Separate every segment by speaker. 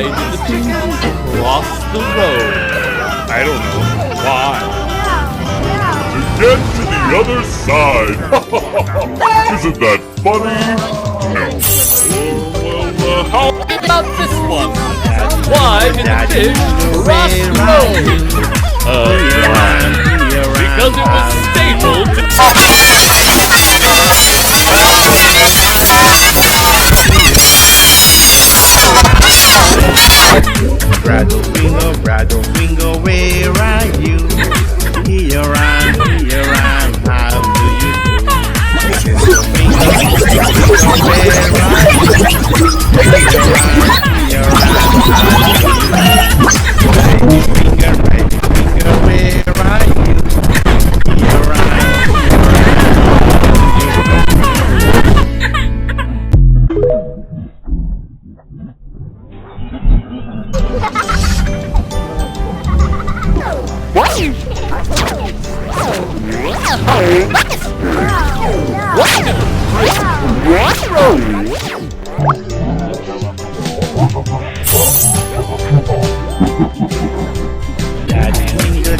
Speaker 1: did the chicken cross the road? I don't know. Why?
Speaker 2: Get to the other side! Isn't that funny? No.
Speaker 1: Well, how about this one? Why did the fish cross the road? Because it was stapled to...
Speaker 3: Brado Bingo, where are you? Here I am, how do you do? Bingo, where are you? Here I am, right finger, where are you? Here I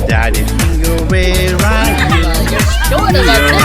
Speaker 3: Daddy finger, where are you?
Speaker 4: You're short of a